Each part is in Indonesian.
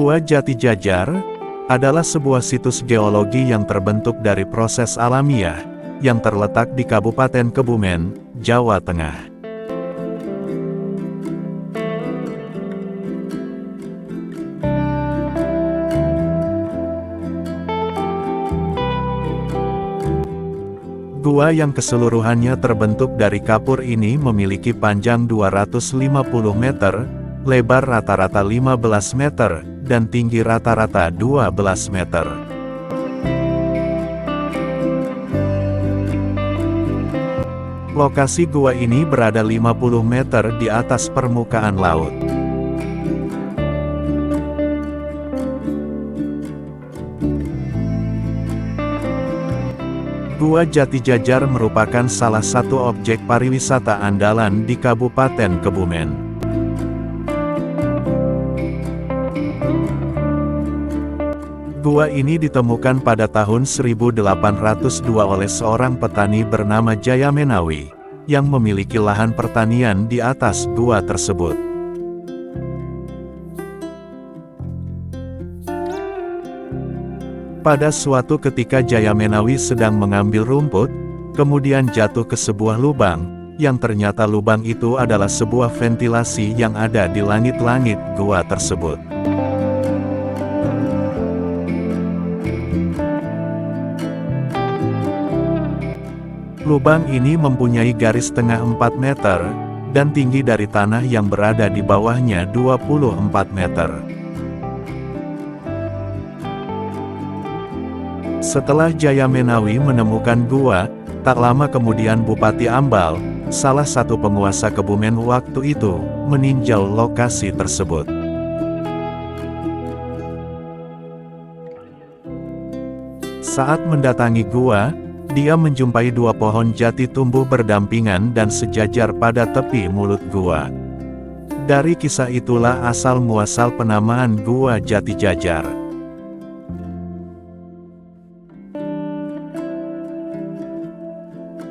Gua Jati Jajar adalah sebuah situs geologi yang terbentuk dari proses alamiah yang terletak di Kabupaten Kebumen, Jawa Tengah. Gua yang keseluruhannya terbentuk dari kapur ini memiliki panjang 250 meter, lebar rata-rata 15 meter, dan tinggi rata-rata 12 meter. Lokasi gua ini berada 50 meter di atas permukaan laut. Gua Jati Jajar merupakan salah satu objek pariwisata andalan di Kabupaten Kebumen. Gua ini ditemukan pada tahun 1802 oleh seorang petani bernama Jaya Menawi, yang memiliki lahan pertanian di atas gua tersebut. Pada suatu ketika Jaya Menawi sedang mengambil rumput, kemudian jatuh ke sebuah lubang, yang ternyata lubang itu adalah sebuah ventilasi yang ada di langit-langit gua tersebut. Lubang ini mempunyai garis tengah 4 meter, dan tinggi dari tanah yang berada di bawahnya 24 meter. Setelah Jaya Menawi menemukan gua, tak lama kemudian Bupati Ambal, salah satu penguasa Kebumen waktu itu, meninjau lokasi tersebut. Saat mendatangi gua, dia menjumpai 2 pohon jati tumbuh berdampingan dan sejajar pada tepi mulut gua. Dari kisah itulah asal-muasal penamaan Gua Jati Jajar.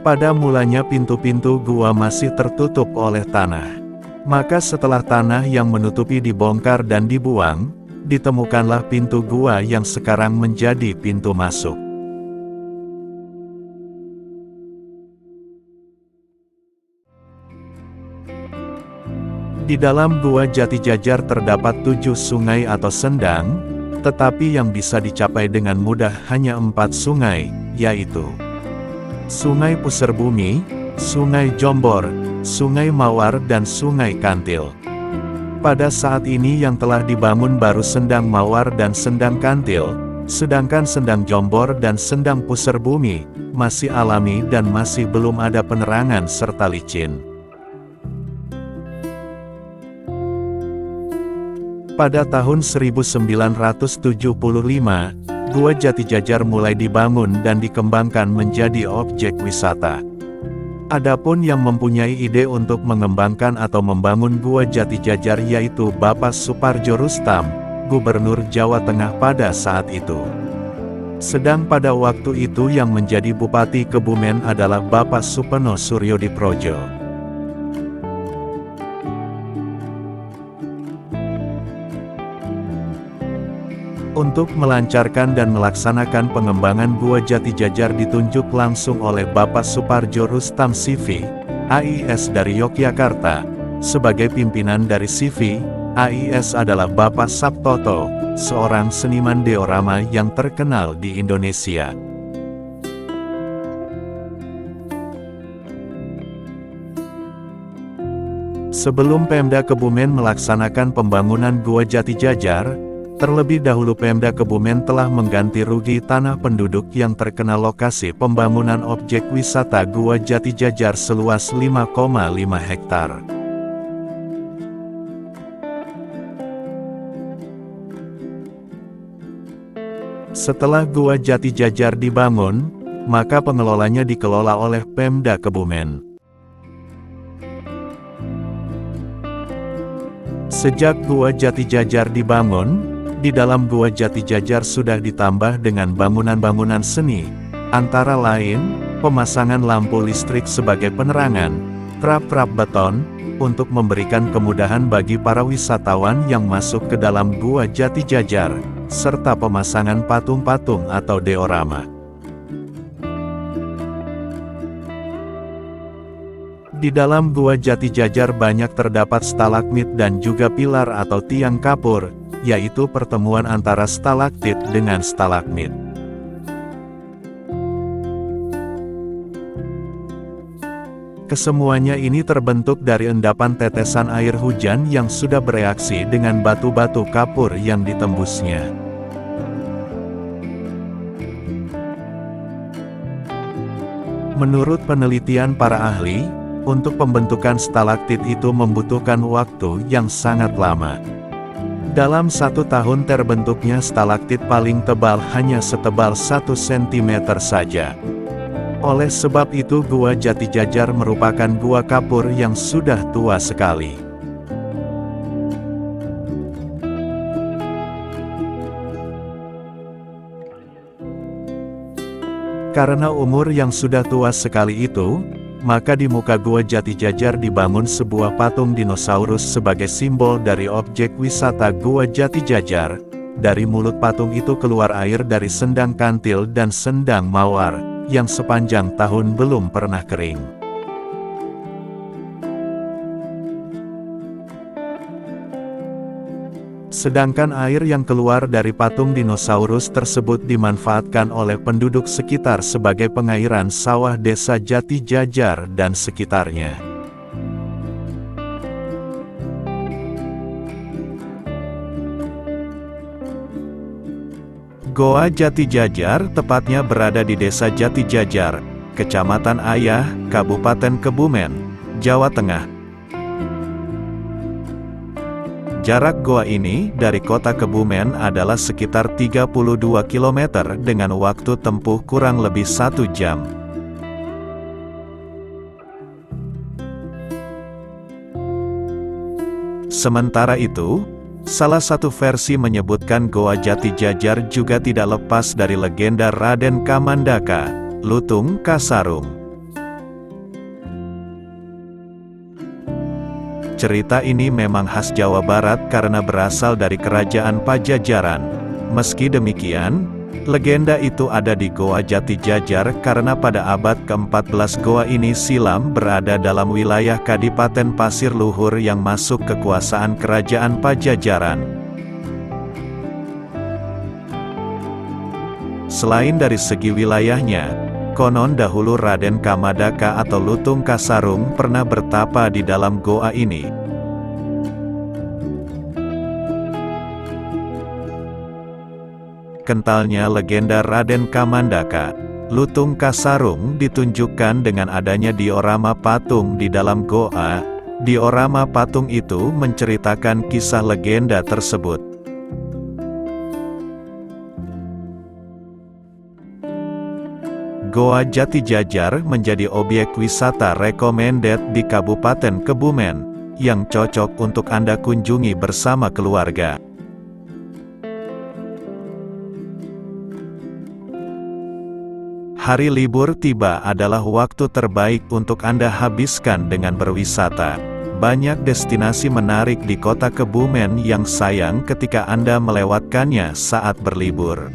Pada mulanya pintu-pintu gua masih tertutup oleh tanah. Maka setelah tanah yang menutupi dibongkar dan dibuang, ditemukanlah pintu gua yang sekarang menjadi pintu masuk. Di dalam Gua Jati Jajar terdapat 7 sungai atau sendang, tetapi yang bisa dicapai dengan mudah hanya 4 sungai, yaitu Sungai Puserbumi, Sungai Jombor, Sungai Mawar dan Sungai Kantil. Pada saat ini yang telah dibangun baru Sendang Mawar dan Sendang Kantil, sedangkan Sendang Jombor dan Sendang Puserbumi masih alami dan masih belum ada penerangan serta licin. Pada tahun 1975, Gua Jati Jajar mulai dibangun dan dikembangkan menjadi objek wisata. Adapun yang mempunyai ide untuk mengembangkan atau membangun Gua Jati Jajar yaitu Bapak Supardjo Rustam, Gubernur Jawa Tengah pada saat itu. Sedang pada waktu itu yang menjadi Bupati Kebumen adalah Bapak Supeno Suryodiprodjo. Untuk melancarkan dan melaksanakan pengembangan Gua Jati Jajar ditunjuk langsung oleh Bapak Supardjo Rustam CV, AIS dari Yogyakarta. Sebagai pimpinan dari CV, AIS adalah Bapak Sabtoto, seorang seniman diorama yang terkenal di Indonesia. Sebelum Pemda Kebumen melaksanakan pembangunan Gua Jati Jajar, terlebih dahulu Pemda Kebumen telah mengganti rugi tanah penduduk yang terkena lokasi pembangunan objek wisata Gua Jati Jajar seluas 5,5 hektar. Setelah Gua Jati Jajar dibangun, maka pengelolanya dikelola oleh Pemda Kebumen. Sejak Gua Jati Jajar dibangun, di dalam Gua Jati Jajar sudah ditambah dengan bangunan-bangunan seni, antara lain, pemasangan lampu listrik sebagai penerangan, trap-trap beton, untuk memberikan kemudahan bagi para wisatawan yang masuk ke dalam Gua Jati Jajar, serta pemasangan patung-patung atau diorama. Di dalam Gua Jati Jajar banyak terdapat stalagmit dan juga pilar atau tiang kapur, yaitu pertemuan antara stalaktit dengan stalagmit. Kesemuanya ini terbentuk dari endapan tetesan air hujan yang sudah bereaksi dengan batu-batu kapur yang ditembusnya. Menurut penelitian para ahli, untuk pembentukan stalaktit itu membutuhkan waktu yang sangat lama. Dalam 1 tahun terbentuknya stalaktit paling tebal hanya setebal 1 cm saja. Oleh sebab itu Gua Jati Jajar merupakan gua kapur yang sudah tua sekali. Karena umur yang sudah tua sekali itu, maka di muka Gua Jati Jajar dibangun sebuah patung dinosaurus sebagai simbol dari objek wisata Gua Jati Jajar. Dari mulut patung itu keluar air dari sendang kantil dan sendang mawar, yang sepanjang tahun belum pernah kering. Sedangkan air yang keluar dari patung dinosaurus tersebut dimanfaatkan oleh penduduk sekitar sebagai pengairan sawah desa Jati Jajar dan sekitarnya. Goa Jati Jajar tepatnya berada di desa Jati Jajar, Kecamatan Ayah, Kabupaten Kebumen, Jawa Tengah. Jarak goa ini dari kota Kebumen adalah sekitar 32 km dengan waktu tempuh kurang lebih 1 jam. Sementara itu, salah satu versi menyebutkan Goa Jati Jajar juga tidak lepas dari legenda Raden Kamandaka, Lutung Kasarung. Cerita ini memang khas Jawa Barat karena berasal dari kerajaan Pajajaran. Meski demikian, legenda itu ada di Goa Jati Jajar karena pada abad ke-14 goa ini silam berada dalam wilayah Kadipaten Pasir Luhur yang masuk kekuasaan kerajaan Pajajaran. Selain dari segi wilayahnya, konon dahulu Raden Kamandaka atau Lutung Kasarung pernah bertapa di dalam goa ini. Kentalnya legenda Raden Kamandaka, Lutung Kasarung ditunjukkan dengan adanya diorama patung di dalam goa. Diorama patung itu menceritakan kisah legenda tersebut. Goa Jati Jajar menjadi objek wisata recommended di Kabupaten Kebumen, yang cocok untuk Anda kunjungi bersama keluarga. Hari libur tiba adalah waktu terbaik untuk Anda habiskan dengan berwisata. Banyak destinasi menarik di kota Kebumen yang sayang ketika Anda melewatkannya saat berlibur.